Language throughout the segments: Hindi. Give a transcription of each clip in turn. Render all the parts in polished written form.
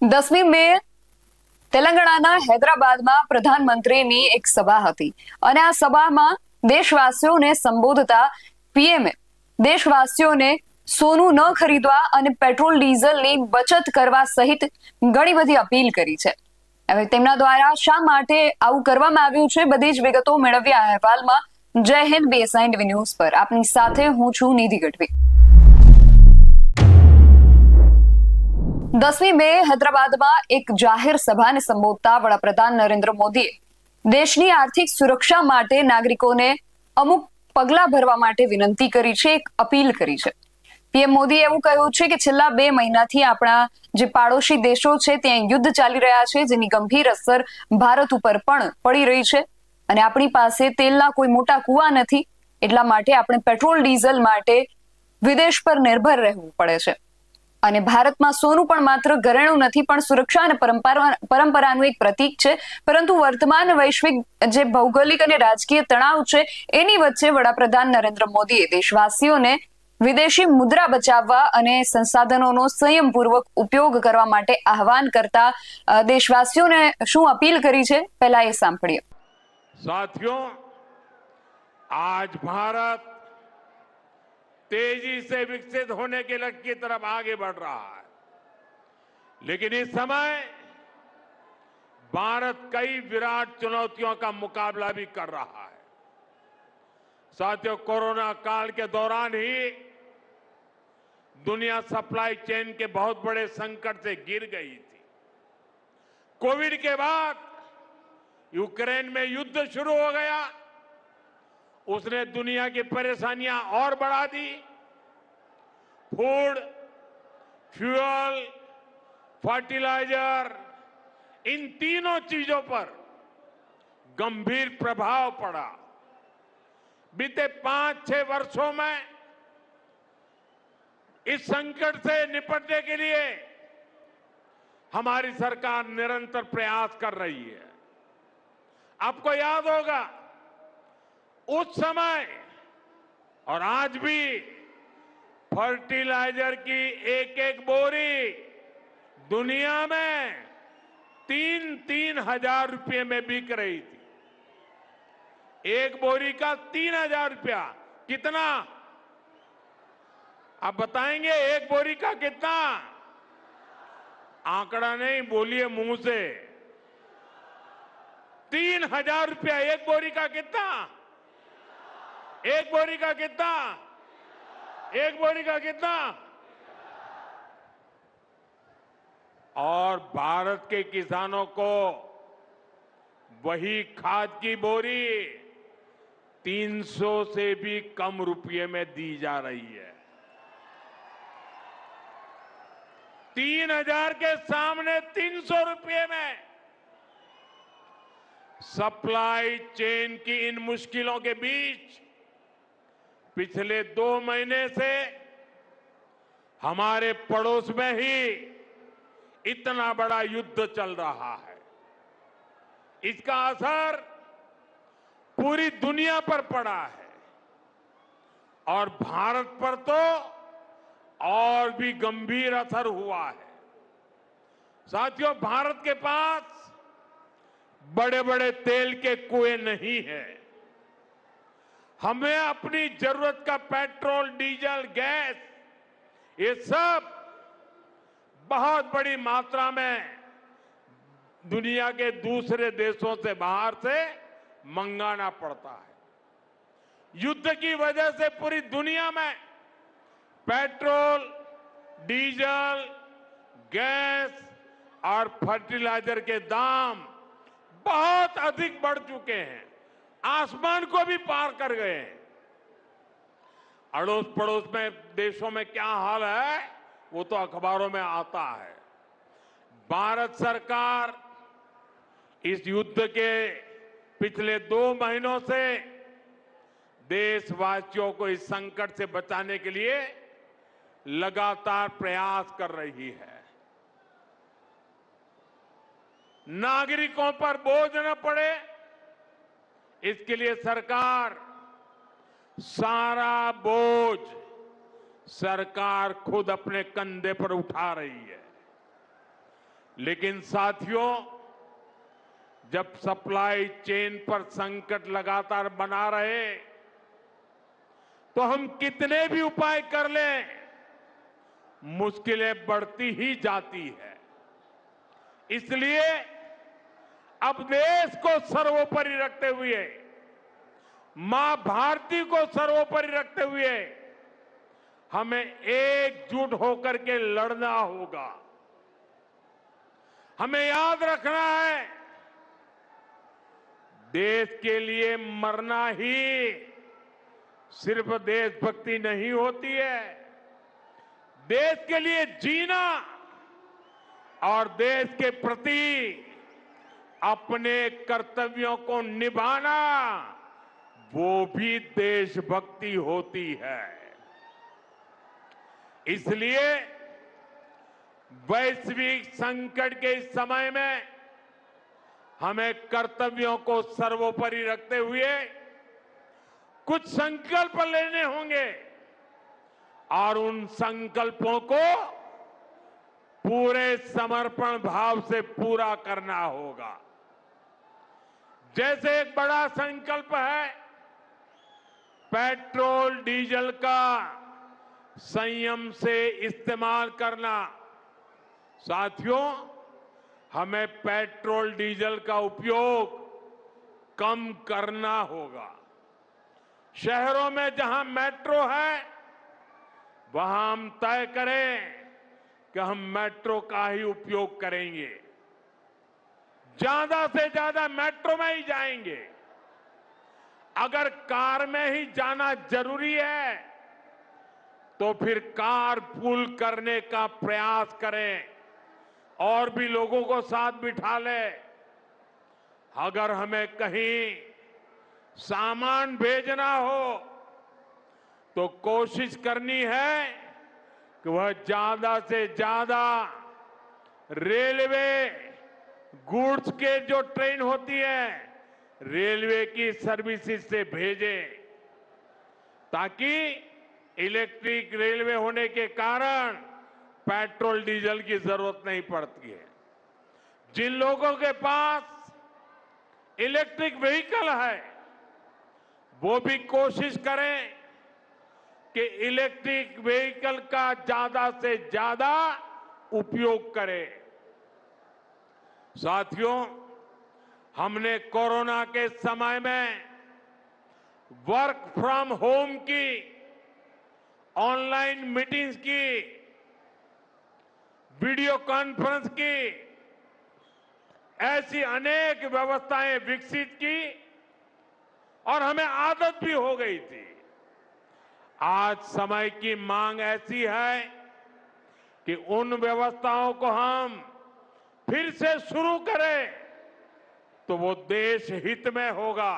10મી મે તેલંગાણાના હૈદરાબાદમાં પ્રધાનમંત્રીની એક સભા હતી અને આ સભામાં દેશવાસીઓને સંબોધતા પીએમએ દેશવાસીઓને સોનું ન ખરીદવા અને પેટ્રોલ ડીઝલની બચત કરવા સહિત ઘણી બધી અપીલ કરી છે। હવે તેમના દ્વારા શા માટે આવું કરવામાં આવ્યું છે, બધી જ વિગતો મેળવી આ અહેવાલમાં। જય હિન્દ, BSI ન્યૂઝ પર આપની સાથે હું છું નિધિ ગઢવી। 10મી મે હૈદરાબાદમાં એક જાહેર સભાને સંબોધતા વડાપ્રધાન નરેન્દ્ર મોદીએ દેશની આર્થિક સુરક્ષા માટે નાગરિકોને અમુક પગલાં ભરવા માટે વિનંતી કરી છે, એક અપીલ કરી છે। પીએમ મોદીએ એવું કહ્યું છે કે છેલ્લા 2 મહિનાથી આપણા જે પાડોશી દેશો છે ત્યાં યુદ્ધ ચાલી રહ્યા છે, જેની ગંભીર અસર ભારત ઉપર પણ પડી રહી છે અને આપણી પાસે તેલના કોઈ મોટા કુવા નથી, એટલા માટે આપણે પેટ્રોલ ડીઝલ માટે વિદેશ પર નિર્ભર રહેવું પડે છે। અને ભારતમાં સોનું પણ માત્ર ઘરેણું નથી, પણ સુરક્ષા અને પરંપરાનું એક પ્રતીક છે। પરંતુ વર્તમાન વૈશ્વિક જે ભૌગોલિક અને રાજકીય તણાવ છે એની વચ્ચે વડાપ્રધાન નરેન્દ્ર મોદીએ દેશવાસીઓને વિદેશી મુદ્રા બચાવવા અને સંસાધનોનો સંયમપૂર્વક ઉપયોગ કરવા માટે આહવાન કરતા દેશવાસીઓને શું અપીલ કરી છે, પહેલા એ સાંભળીએ। साथियों, आज भारत तेजी से विकसित होने के लक्ष्य की तरफ आगे बढ़ रहा है, लेकिन इस समय भारत कई विराट चुनौतियों का मुकाबला भी कर रहा है। साथियों, कोरोना काल के दौरान ही दुनिया सप्लाई चेन के बहुत बड़े संकट से गिर गई थी। कोविड के बाद यूक्रेन में युद्ध शुरू हो गया, उसने दुनिया की परेशानियां और बढ़ा दी। फूड, फ्यूल, फर्टिलाइजर, इन तीनों चीजों पर गंभीर प्रभाव पड़ा। बीते 5-6 वर्षों में इस संकट से निपटने के लिए हमारी सरकार निरंतर प्रयास कर रही है। आपको याद होगा, उस समय और आज भी फर्टिलाइजर की एक बोरी दुनिया में 3-3 हजार रुपये में बिक रही थी। एक बोरी का 3,000 रुपया, कितना आप बताएंगे? एक बोरी का कितना? आंकड़ा नहीं, बोलिए मुंह से। 3,000 रुपया एक बोरी का। कितना? एक बोरी का कितना? एक बोरी का कितना? और भारत के किसानों को वही खाद की बोरी 300 से भी कम रुपये में दी जा रही है। 3,000 के सामने 300 रुपये में। सप्लाई चेन की इन मुश्किलों के बीच पिछले 2 महीने से हमारे पड़ोस में ही इतना बड़ा युद्ध चल रहा है। इसका असर पूरी दुनिया पर पड़ा है और भारत पर तो और भी गंभीर असर हुआ है। साथियों, भारत के पास बड़े बड़े तेल के कुएं नहीं है। हमें अपनी जरूरत का पेट्रोल, डीजल, गैस, ये सब बहुत बड़ी मात्रा में दुनिया के दूसरे देशों से, बाहर से मंगाना पड़ता है। युद्ध की वजह से पूरी दुनिया में पेट्रोल, डीजल, गैस और फर्टिलाइजर के दाम बहुत अधिक बढ़ चुके हैं, आसमान को भी पार कर गए हैं। अड़ोस पड़ोस में देशों में क्या हाल है वो तो अखबारों में आता है। भारत सरकार इस युद्ध के पिछले 2 महीनों से देशवासियों को इस संकट से बचाने के लिए लगातार प्रयास कर रही है। नागरिकों पर बोझ न पड़े, इसके लिए सरकार सारा बोझ सरकार खुद अपने कंधे पर उठा रही है। लेकिन साथियों, जब सप्लाई चेन पर संकट लगातार बना रहे तो हम कितने भी उपाय कर लें, मुश्किलें बढ़ती ही जाती है। इसलिए अब देश को सर्वोपरि रखते हुए, मां भारती को सर्वोपरि रखते हुए हमें एकजुट होकर के लड़ना होगा। हमें याद रखना है, देश के लिए मरना ही सिर्फ देशभक्ति नहीं होती है, देश के लिए जीना और देश के प्रति अपने कर्तव्यों को निभाना, वो भी देशभक्ति होती है। इसलिए वैश्विक संकट के इस समय में हमें कर्तव्यों को सर्वोपरि रखते हुए कुछ संकल्प लेने होंगे और उन संकल्पों को पूरे समर्पण भाव से पूरा करना होगा। जैसे एक बड़ा संकल्प है पेट्रोल डीजल का संयम से इस्तेमाल करना। साथियों, हमें पेट्रोल डीजल का उपयोग कम करना होगा। शहरों में जहां मेट्रो है वहां हम तय करें कि हम मेट्रो का ही उपयोग करेंगे, ज्यादा से ज्यादा मेट्रो में ही जाएंगे। अगर कार में ही जाना जरूरी है तो फिर कार पूल करने का प्रयास करें और भी लोगों को साथ बिठा लें। अगर हमें कहीं सामान भेजना हो तो कोशिश करनी है कि वह ज्यादा से ज्यादा रेलवे गुड्स के जो ट्रेन होती है रेलवे की सर्विसेज से भेजें, ताकि इलेक्ट्रिक रेलवे होने के कारण पेट्रोल डीजल की जरूरत नहीं पड़ती है। जिन लोगों के पास इलेक्ट्रिक व्हीकल है वो भी कोशिश करें कि इलेक्ट्रिक व्हीकल का ज्यादा से ज्यादा उपयोग करें। साथियों, हमने कोरोना के समय में वर्क फ्रॉम होम की, ऑनलाइन मीटिंग्स की, वीडियो कॉन्फ्रेंस की, ऐसी अनेक व्यवस्थाएं विकसित की और हमें आदत भी हो गई थी। आज समय की मांग ऐसी है कि उन व्यवस्थाओं को हम फिर से शुरू करें तो वो देश हित में होगा।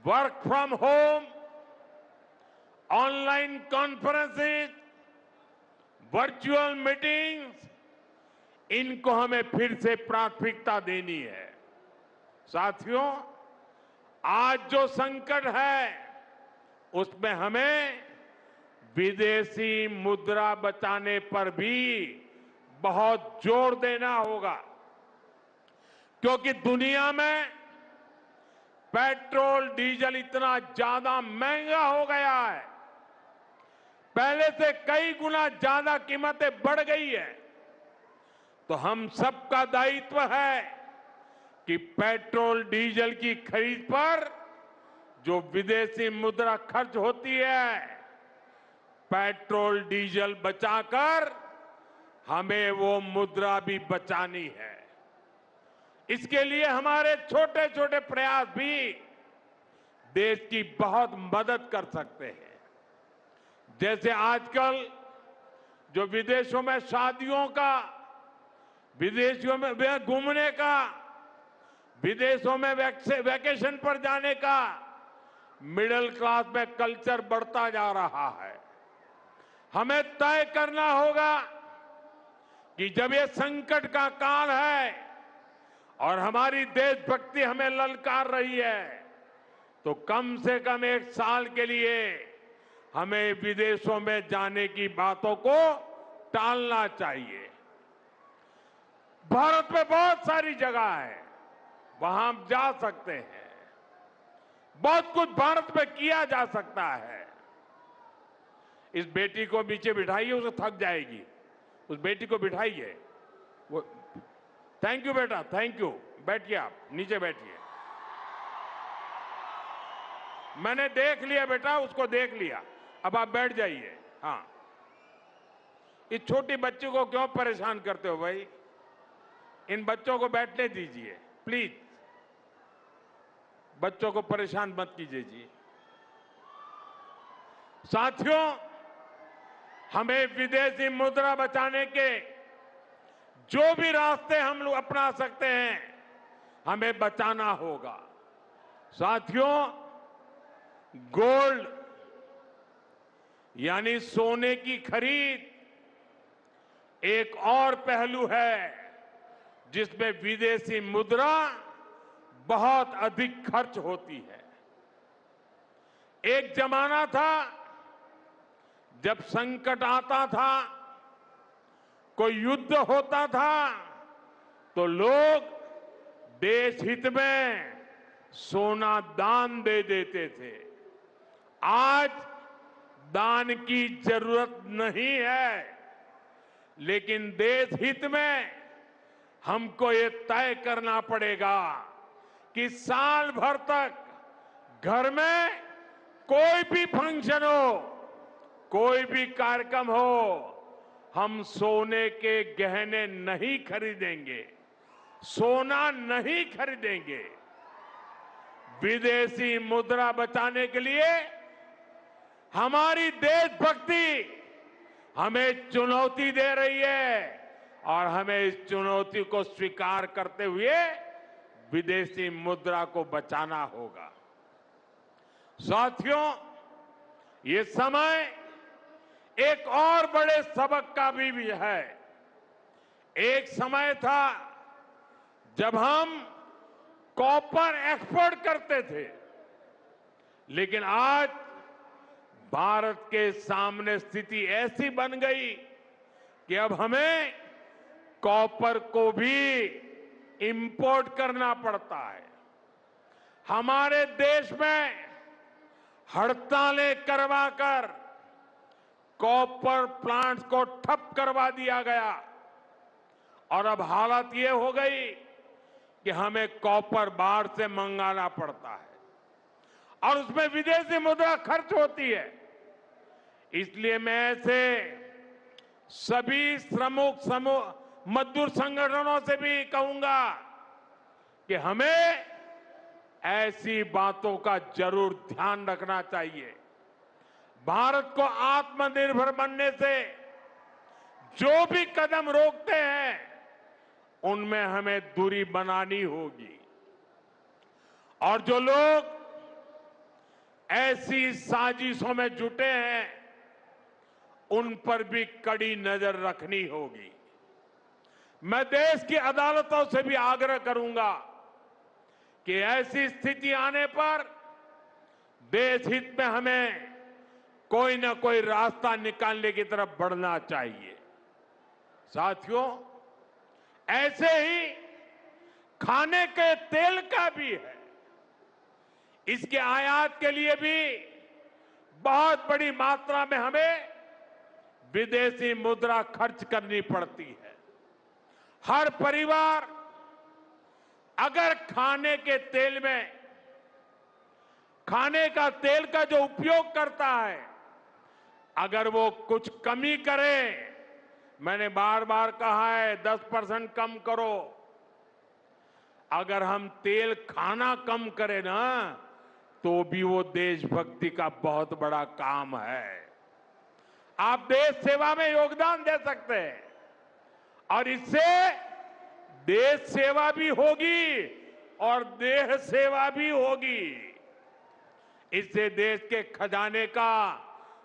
Work from home, online conferences, virtual meetings, इनको हमें फिर से प्राथमिकता देनी है। साथियों, आज जो संकट है उसमें हमें विदेशी मुद्रा बचाने पर भी बहुत जोर देना होगा, क्योंकि दुनिया में पेट्रोल डीजल इतना ज्यादा महंगा हो गया है, पहले से कई गुना ज्यादा कीमतें बढ़ गई है। तो हम सबका दायित्व है कि पेट्रोल डीजल की खरीद पर जो विदेशी मुद्रा खर्च होती है, पेट्रोल डीजल बचाकर हमें वो मुद्रा भी बचानी है। इसके लिए हमारे छोटे छोटे प्रयास भी देश की बहुत मदद कर सकते हैं। जैसे आजकल जो विदेशों में शादियों का, विदेशों में घूमने का, विदेशों में वैकेशन पर जाने का मिडिल क्लास में कल्चर बढ़ता जा रहा है। हमें तय करना होगा कि जब ये संकट का काल है और हमारी देशभक्ति हमें ललकार रही है, तो कम से कम 1 साल के लिए हमें विदेशों में जाने की बातों को टालना चाहिए। भारत में बहुत सारी जगह है, वहां हम जा सकते हैं। बहुत कुछ भारत में किया जा सकता है। इस बेटी को नीचे बिठाइए, उसे थक जाएगी। उस बेटी को बिठाइए। वो थैंक यू बेटा, थैंक यू। बैठिए, आप नीचे बैठिए। मैंने देख लिया बेटा, उसको देख लिया। अब आप बैठ जाइए। हाँ, इस छोटी बच्ची को क्यों परेशान करते हो भाई? इन बच्चों को बैठने दीजिए प्लीज। बच्चों को परेशान मत कीजिए जी। साथियों, हमें विदेशी मुद्रा बचाने के जो भी रास्ते हम लोग अपना सकते हैं, हमें बचाना होगा। साथियों, गोल्ड यानी सोने की खरीद एक और पहलू है जिसमें विदेशी मुद्रा बहुत अधिक खर्च होती है। एक जमाना था जब संकट आता था, कोई युद्ध होता था, तो लोग देश हित में सोना दान दे देते थे। आज दान की जरूरत नहीं है, लेकिन देश हित में हमको ये तय करना पड़ेगा कि साल भर तक घर में कोई भी फंक्शन हो, कोई भी कार्यक्रम हो, हम सोने के गहने नहीं खरीदेंगे, सोना नहीं खरीदेंगे। विदेशी मुद्रा बचाने के लिए हमारी देशभक्ति हमें चुनौती दे रही है और हमें इस चुनौती को स्वीकार करते हुए विदेशी मुद्रा को बचाना होगा। साथियों, ये समय एक और बड़े सबक का भी है। एक समय था जब हम कॉपर एक्सपोर्ट करते थे, लेकिन आज भारत के सामने स्थिति ऐसी बन गई कि अब हमें कॉपर को भी इंपोर्ट करना पड़ता है। हमारे देश में हड़तालें करवाकर कॉपर प्लांट्स को ठप करवा दिया गया और अब हालत ये हो गई कि हमें कॉपर बाहर से मंगाना पड़ता है और उसमें विदेशी मुद्रा खर्च होती है। इसलिए मैं ऐसे सभी श्रमिक समूह मजदूर संगठनों से भी कहूंगा कि हमें ऐसी बातों का जरूर ध्यान रखना चाहिए। भारत को आत्मनिर्भर बनने से जो भी कदम रोकते हैं, उनमें हमें दूरी बनानी होगी और जो लोग ऐसी साजिशों में जुटे हैं, उन पर भी कड़ी नजर रखनी होगी। मैं देश की अदालतों से भी आग्रह करूंगा कि ऐसी स्थिति आने पर देश हित में हमें कोई ना कोई रास्ता निकालने की तरफ बढ़ना चाहिए। साथियों, ऐसे ही खाने के तेल का भी है। इसके आयात के लिए भी बहुत बड़ी मात्रा में हमें विदेशी मुद्रा खर्च करनी पड़ती है। हर परिवार अगर खाने के तेल में खाने का तेल का जो उपयोग करता है, अगर वो कुछ कमी करे, मैंने बार बार कहा है 10% कम करो। अगर हम तेल खाना कम करें ना, तो भी वो देशभक्ति का बहुत बड़ा काम है। आप देश सेवा में योगदान दे सकते हैं और इससे देश सेवा भी होगी और देह सेवा भी होगी। इससे देश के खजाने का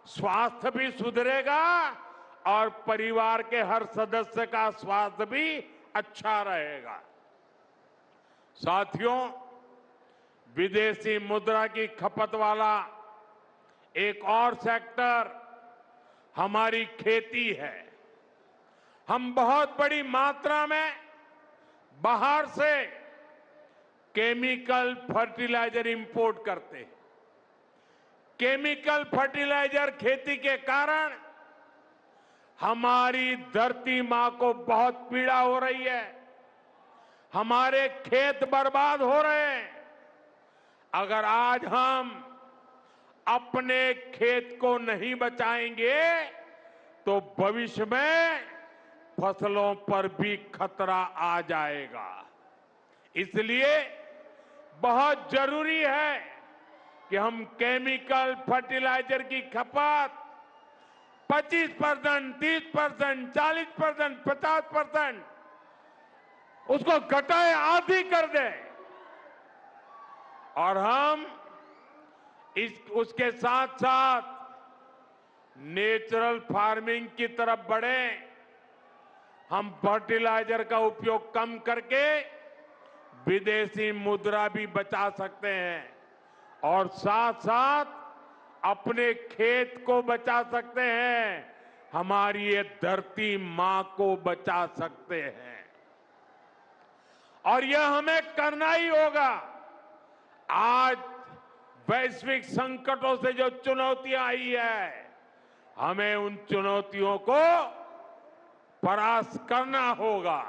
स्वास्थ्य भी सुधरेगा और परिवार के हर सदस्य का स्वास्थ्य भी अच्छा रहेगा। साथियों, विदेशी मुद्रा की खपत वाला एक और सेक्टर हमारी खेती है। हम बहुत बड़ी मात्रा में बाहर से केमिकल फर्टिलाइजर इंपोर्ट करते हैं। केमिकल फर्टिलाइजर खेती के कारण हमारी धरती मां को बहुत पीड़ा हो रही है, हमारे खेत बर्बाद हो रहे हैं। अगर आज हम अपने खेत को नहीं बचाएंगे तो भविष्य में फसलों पर भी खतरा आ जाएगा। इसलिए बहुत जरूरी है कि हम केमिकल फर्टिलाइजर की खपत 25%, 30%, 40%, 50% उसको घटाए, आधी कर दें और हम उसके साथ साथ नेचुरल फार्मिंग की तरफ बढ़े। हम फर्टिलाइजर का उपयोग कम करके विदेशी मुद्रा भी बचा सकते हैं और साथ साथ अपने खेत को बचा सकते हैं, हमारी ये धरती मां को बचा सकते हैं। और यह हमें करना ही होगा। आज वैश्विक संकटों से जो चुनौतियां आई है, हमें उन चुनौतियों को परास्त करना होगा।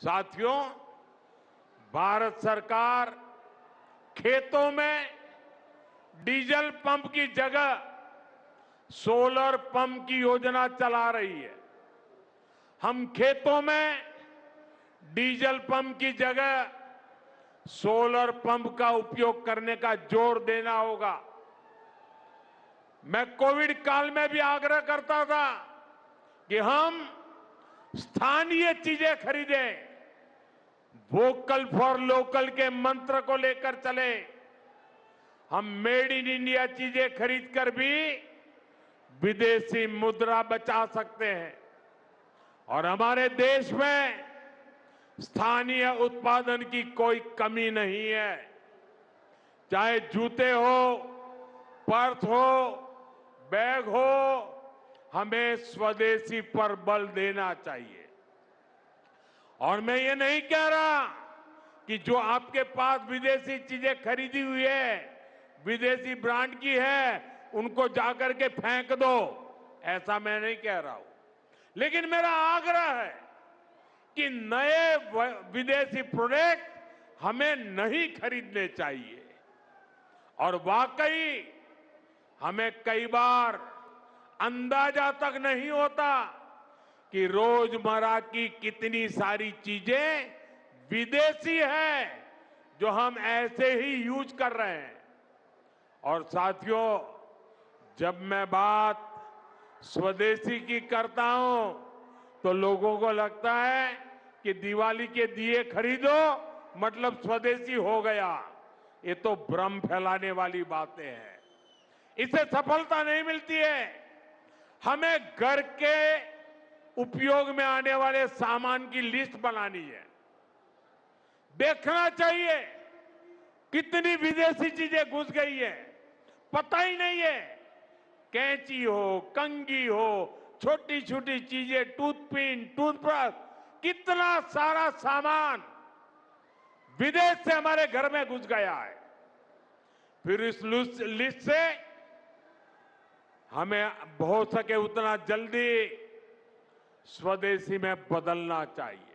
साथियों, भारत सरकार खेतों में डीजल पंप की जगह सोलर पंप की योजना चला रही है। हम खेतों में डीजल पंप की जगह सोलर पंप का उपयोग करने का जोर देना होगा। मैं कोविड काल में भी आग्रह करता था कि हम स्थानीय चीजें खरीदें, वोकल फॉर लोकल के मंत्र को लेकर चले। हम मेड इन इंडिया चीजें खरीदकर भी विदेशी मुद्रा बचा सकते हैं और हमारे देश में स्थानीय उत्पादन की कोई कमी नहीं है। चाहे जूते हो, पर्स हो, बैग हो, हमें स्वदेशी पर बल देना चाहिए। और मैं ये नहीं कह रहा कि जो आपके पास विदेशी चीजें खरीदी हुई है, विदेशी ब्रांड की है, उनको जाकर के फेंक दो, ऐसा मैं नहीं कह रहा हूं। लेकिन मेरा आग्रह है कि नए विदेशी प्रोडक्ट हमें नहीं खरीदने चाहिए। और वाकई हमें कई बार अंदाजा तक नहीं होता कि रोजमर्रा की कितनी सारी चीजें विदेशी है जो हम ऐसे ही यूज कर रहे हैं। और साथियों, जब मैं बात स्वदेशी की करता हूं तो लोगों को लगता है कि दिवाली के दिए खरीदो मतलब स्वदेशी हो गया। ये तो भ्रम फैलाने वाली बातें हैं, इससे सफलता नहीं मिलती है। हमें घर के उपयोग में आने वाले सामान की लिस्ट बनानी है, देखना चाहिए कितनी विदेशी चीजें घुस गई है, पता ही नहीं है। कैंची हो, कंघी हो, छोटी छोटी चीजें, टूथपिन, टूथब्रश, कितना सारा सामान विदेश से हमारे घर में घुस गया है। फिर इस लिस्ट से हमें हो सके उतना जल्दी સ્વદેશી में બદલના चाहिए।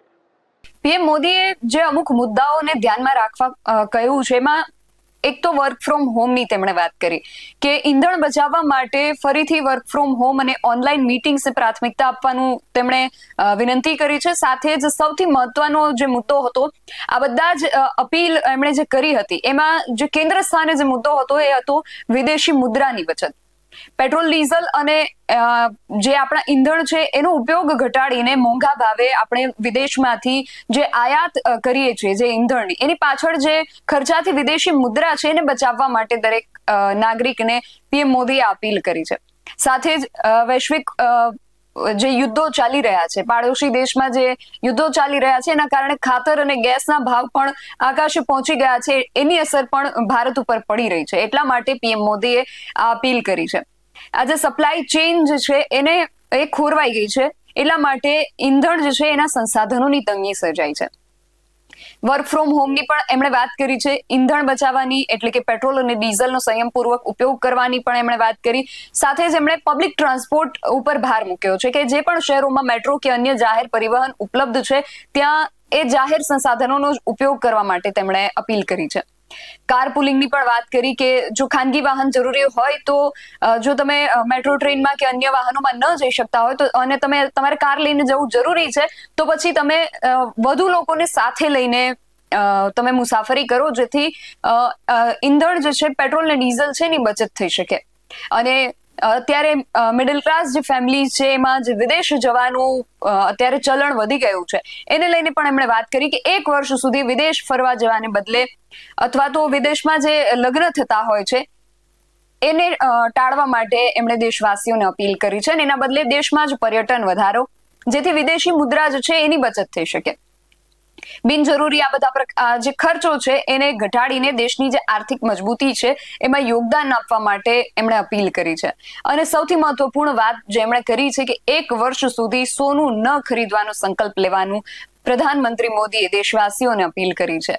પીએમ મોદીએ જે અમુક મુદ્દાઓને ધ્યાનમાં રાખવા કહ્યું છે, એમાં એક તો વર્ક ફ્રોમ હોમની તેમણે વાત કરી કે ઈંધણ બચાવવા માટે ફરીથી વર્ક ફ્રોમ હોમ અને ઓનલાઈન મીટિંગ્સને પ્રાથમિકતા આપવાનું તેમણે વિનંતી કરી છે। સાથે જ સૌથી મહત્વનો જે મુદ્દો હતો, આ બધા જ અપીલ એમણે જે કરી હતી, એમાં જે કેન્દ્ર સ્થાને જે મુદ્દો હતો એ હતો વિદેશી મુદ્રાની બચત। પેટ્રોલ, ડીઝલ અને જે આપણા ઈંધણ છે એનો ઉપયોગ ઘટાડીને મોંઘા ભાવે આપણે વિદેશમાંથી જે આયાત કરીએ છીએ જે ઈંધણની, એની પાછળ જે ખર્ચાથી વિદેશી મુદ્રા છે એને બચાવવા માટે દરેક નાગરિકને પીએમ મોદીએ અપીલ કરી છે। સાથે જ વૈશ્વિક જે યુદ્ધો ચાલી રહ્યા છે, પાડોશી દેશમાં જે યુદ્ધો ચાલી રહ્યા છે, એના કારણે ખાતર અને ગેસના ભાવ પણ આકાશે પહોંચી ગયા છે, એની અસર પણ ભારત ઉપર પડી રહી છે। એટલા માટે પીએમ મોદીએ આ અપીલ કરી છે। આજે સપ્લાય ચેઇન જે છે એને ખોરવાઈ ગઈ છે, એટલા માટે ઈંધણ જે છે એના સંસાધનોની તંગી સર્જાઈ છે। વર્ક ફ્રોમ હોમની પણ એમણે વાત કરી છે, ઈંધણ બચાવવાની એટલે કે પેટ્રોલ અને ડીઝલનો સંયમપૂર્વક ઉપયોગ કરવાની પણ એમણે વાત કરી. સાથે જ એમણે પબ્લિક ટ્રાન્સપોર્ટ ઉપર ભાર મૂક્યો છે કે જે પણ શહેરોમાં મેટ્રો કે અન્ય જાહેર પરિવહન ઉપલબ્ધ છે ત્યાં એ જાહેર સંસાધનોનો ઉપયોગ કરવા માટે તેમણે અપીલ કરી છે. કાર પુલિંગની પણ વાત કરી કે જો ખાનગી વાહન જરૂરી હોય તો જો તમે મેટ્રો ટ્રેનમાં કે અન્ય વાહનોમાં ન જઈ શકતા હોય તો અને તમારે કાર લઈને જવું જરૂરી છે તો પછી તમે વધુ લોકોને સાથે લઈને તમે મુસાફરી કરો જેથી ઈંધણ જે છે પેટ્રોલ અને ડીઝલ છે એની બચત થઈ શકે. અને અત્યારે મિડલ ક્લાસ જે ફેમિલી છે એમાં જે વિદેશ જવાનું અત્યારે ચલણ વધી ગયું છે એને લઈને પણ એમણે વાત કરી કે 1 વર્ષ સુધી વિદેશ ફરવા જવાને બદલે અથવા તો વિદેશમાં જે લગ્ન થતા હોય છે એને ટાળવા માટે એમણે દેશવાસીઓને અપીલ કરી છે અને એના બદલે દેશમાં જ પર્યટન વધારો જેથી વિદેશી મુદ્રા જે છે એની બચત થઈ શકે. બિનજરૂરી આ બધા જે ખર્ચો છે એને ઘટાડીને દેશની જે આર્થિક મજબૂતી છે એમાં યોગદાન આપવા માટે એમણે અપીલ કરી છે. અને સૌથી મહત્વપૂર્ણ વાત જે એમણે કરી છે કે 1 વર્ષ સુધી સોનું ન ખરીદવાનો સંકલ્પ લેવાનું પ્રધાનમંત્રી મોદીએ દેશવાસીઓને અપીલ કરી છે.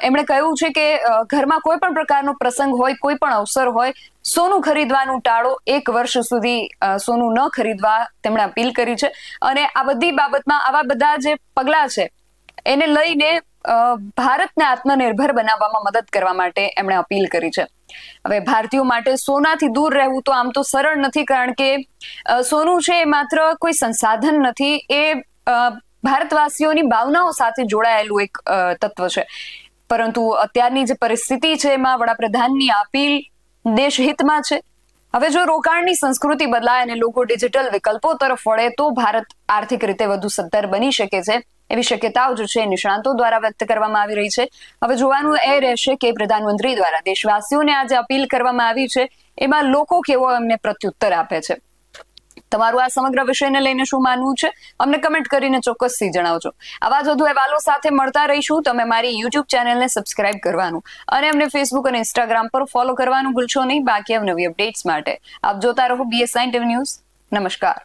એમણે કહ્યું છે કે ઘરમાં કોઈ પણ પ્રકારનો પ્રસંગ હોય, કોઈ પણ અવસર હોય, સોનું ખરીદવાનું ટાળો. 1 વર્ષ સુધી સોનું ન ખરીદવા તેમણે અપીલ કરી છે. અને આ બધી બાબતમાં આવા બધા જે પગલાં છે એને લઈને ભારતને આત્મનિર્ભર બનાવવામાં મદદ કરવા માટે એમણે અપીલ કરી છે. હવે ભારતીયો માટે સોનાથી દૂર રહેવું તો આમ તો સરળ નથી, કારણ કે સોનું છે એ માત્ર કોઈ સંસાધન નથી, એ ભારતવાસીઓની ભાવનાઓ સાથે જોડાયેલું એક તત્વ છે. પરંતુ અત્યારની જે પરિસ્થિતિ છે એમાં વડાપ્રધાનની અપીલ દેશહિતમાં છે. હવે જો રોકાણની સંસ્કૃતિ બદલાય અને લોકો ડિજિટલ વિકલ્પો તરફ વળે તો ભારત આર્થિક રીતે વધુ સદ્ધર બની શકે છે એવી શક્યતાઓ જે છે નિષ્ણાંતો દ્વારા વ્યક્ત કરવામાં આવી રહી છે. હવે જોવાનું એ રહેશે કે પ્રધાનમંત્રી દ્વારા દેશવાસીઓને આજે અપીલ કરવામાં આવી છે એમાં લોકો કેવો એમને પ્રત્યુત્તર આપે છે. તમારું આ સમગ્ર વિષયને લઈને શું માનવું છે અમને કમેન્ટ કરીને ચોક્કસથી જણાવજો. આવા જ વધુ અહેવાલો સાથે મળતા રહીશું. તમે મારી યુટ્યુબ ચેનલને સબસ્ક્રાઇબ કરવાનું અને અમને ફેસબુક અને ઇન્સ્ટાગ્રામ પર ફોલો કરવાનું ભૂલશો નહીં. બાકી અવનવી અપડેટ્સ માટે આપ જોતા રહો BS9 TV ન્યૂઝ. નમસ્કાર.